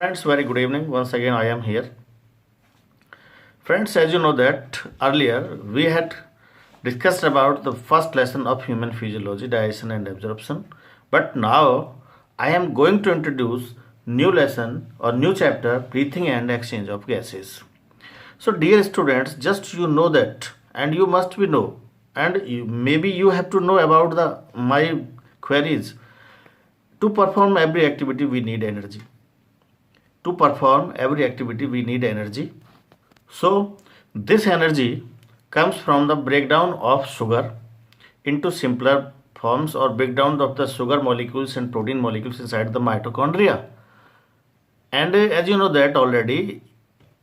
Friends, very good evening. Once again, I am here. Friends, as you know that earlier we had discussed about the first lesson of human physiology, digestion and absorption. But now I am going to introduce new lesson or new chapter, breathing and exchange of gases. So, dear students, just you know that, and you must be know, and maybe you have to know about the my queries. To perform every activity, we need energy. To perform every activity, we need energy. So, this energy comes from the breakdown of sugar into simpler forms or breakdown of the sugar molecules and protein molecules inside the mitochondria. And as you know that already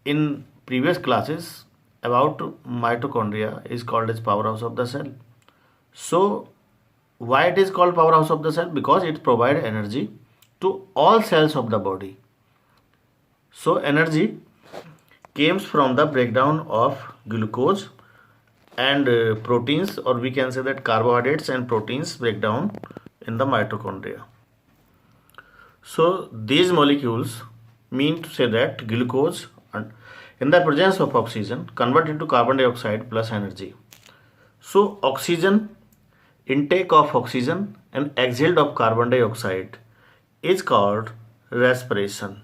in previous classes about mitochondria is called as powerhouse of the cell. So, why it is called powerhouse of the cell? Because it provides energy to all cells of the body. So, energy comes from the breakdown of glucose and proteins, or we can say that carbohydrates and proteins break down in the mitochondria. So these molecules mean to say that glucose in the presence of oxygen convert into carbon dioxide plus energy. So oxygen, intake of oxygen and exhaled of carbon dioxide is called respiration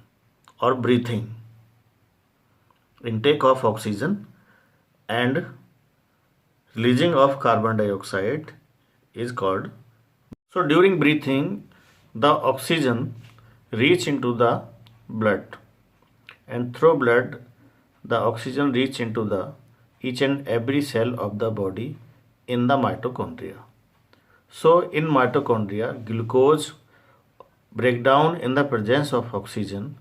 or breathing. Intake of oxygen and releasing of carbon dioxide is called. So during breathing, the oxygen reach into the blood, and through blood the oxygen reach into the each and every cell of the body in the mitochondria. So in mitochondria, glucose break down in the presence of oxygen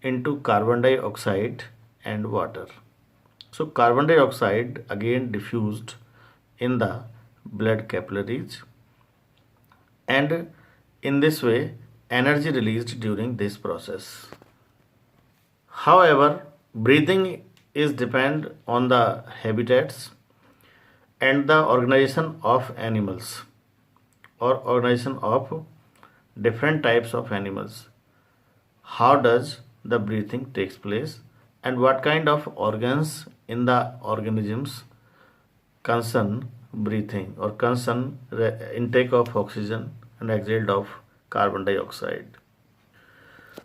into carbon dioxide and water. So carbon dioxide again diffused in the blood capillaries, and in this way energy released during this process. However, breathing is depend on the habitats and the organization of animals or organization of different types of animals. How does the breathing takes place and what kind of organs in the organisms concern breathing or concern intake of oxygen and exhale of carbon dioxide.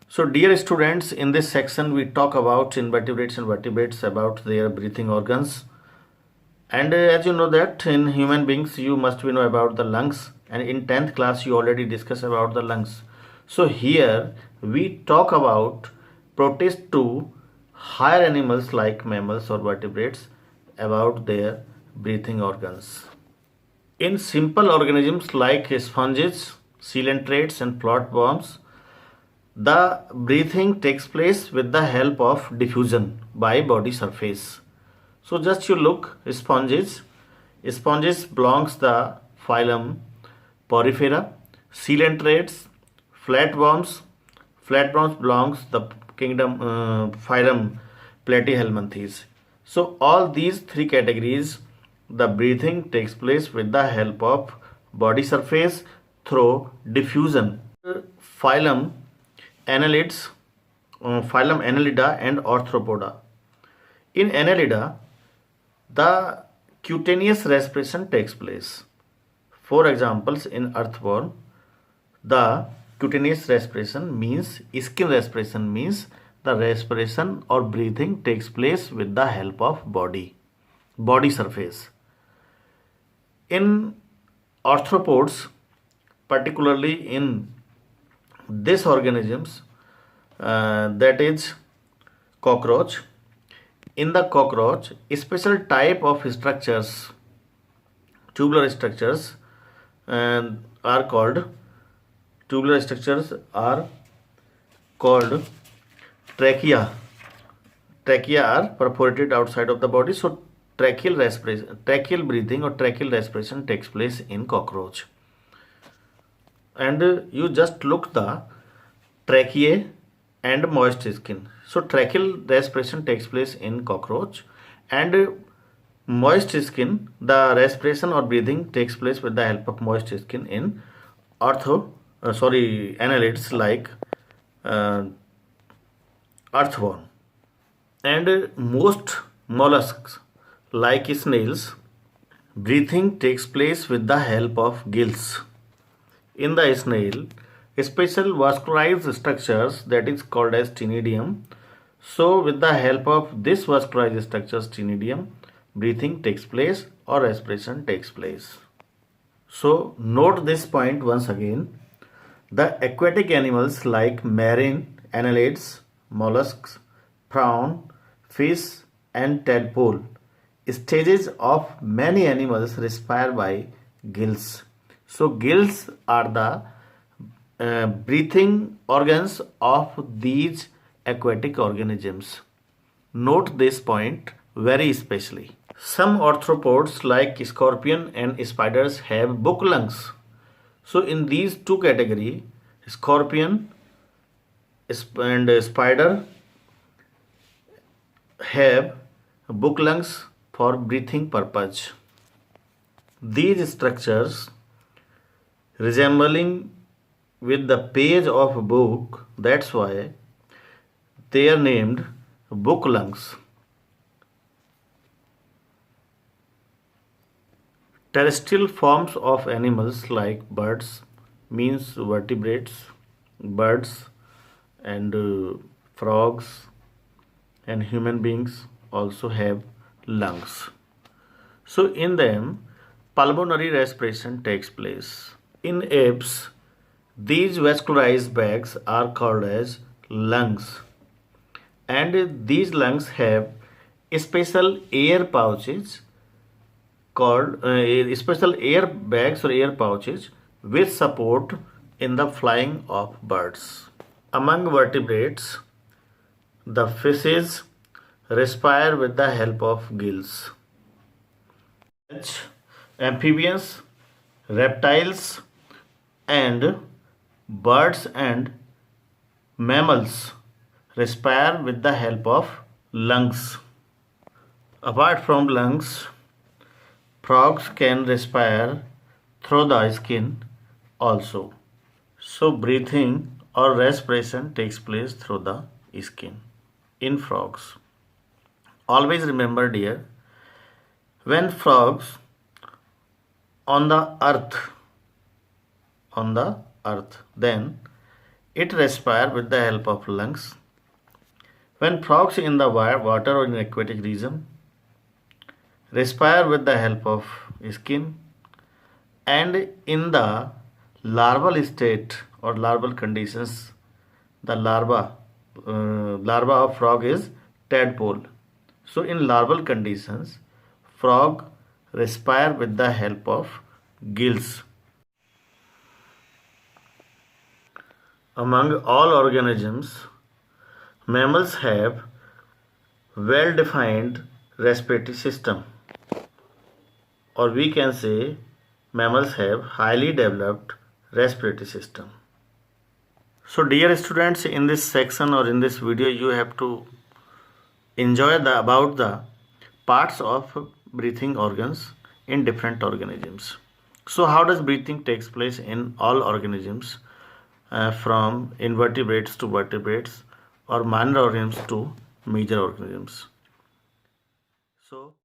So dear students, in this section we talk about invertebrates and vertebrates, about their breathing organs. And as you know that in human beings you must be know about the lungs, and in 10th class you already discussed about the lungs. So here we talk about protist to higher animals like mammals or vertebrates about their breathing organs. In simple organisms like sponges, coelentrates and flatworms, the breathing takes place with the help of diffusion by body surface. So just you look sponges. Sponges belongs the phylum Porifera. Coelentrates, flatworms. Flatworms belongs the kingdom phylum Platyhelminthes. So all these three categories, the breathing takes place with the help of body surface through diffusion. Phylum Annelids, phylum Annelida and Arthropoda. In Annelida, the cutaneous respiration takes place. For examples, in earthworm, the cutaneous respiration means skin respiration means the respiration or breathing takes place with the help of body surface. In arthropods, particularly in these organisms, that is cockroach, in the cockroach a special type of structures, tubular structures, are called trachea. Trachea are perforated outside of the body, so tracheal breathing or tracheal respiration takes place in cockroach. And you just look the tracheae and moist skin. So tracheal respiration takes place in cockroach, and moist skin, the respiration or breathing takes place with the help of moist skin in annelids like earthworm. And most mollusks, like snails, breathing takes place with the help of gills. In the snail, special vascularized structures that is called as ctenidium. So with the help of this vascularized structures ctenidium, breathing takes place or respiration takes place. So note this point once again. The aquatic animals like marine annelids, mollusks, prawn, fish and tadpole stages of many animals respire by gills. So gills are the breathing organs of these aquatic organisms. Note this point very especially. Some arthropods like scorpion and spiders have book lungs. So in these two categories, scorpion and spider have book lungs for breathing purpose. These structures resembling with the page of a book, that's why they are named book lungs. Terrestrial forms of animals like birds, means vertebrates, birds and frogs and human beings also have lungs. So in them, pulmonary respiration takes place. In apes, these vascularized bags are called as lungs, and these lungs have special air pouches called special air bags or air pouches which support in the flying of birds. Among vertebrates, the fishes respire with the help of gills. Amphibians, reptiles, and birds and mammals respire with the help of lungs. Apart from lungs, frogs can respire through the skin also. So breathing or respiration takes place through the skin in frogs. Always remember, dear, when frogs on the earth, then it respire with the help of lungs. When frogs in the water or in aquatic region respire with the help of skin, and in the larval state or larval conditions, the larva of frog is tadpole. So in larval conditions, frog respire with the help of gills. Among all organisms, mammals have well-defined respiratory system, or we can say mammals have highly developed respiratory system. So dear students, in this section or in this video you have to enjoy about the parts of breathing organs in different organisms. So how does breathing takes place in all organisms, from invertebrates to vertebrates or minor organisms to major organisms? So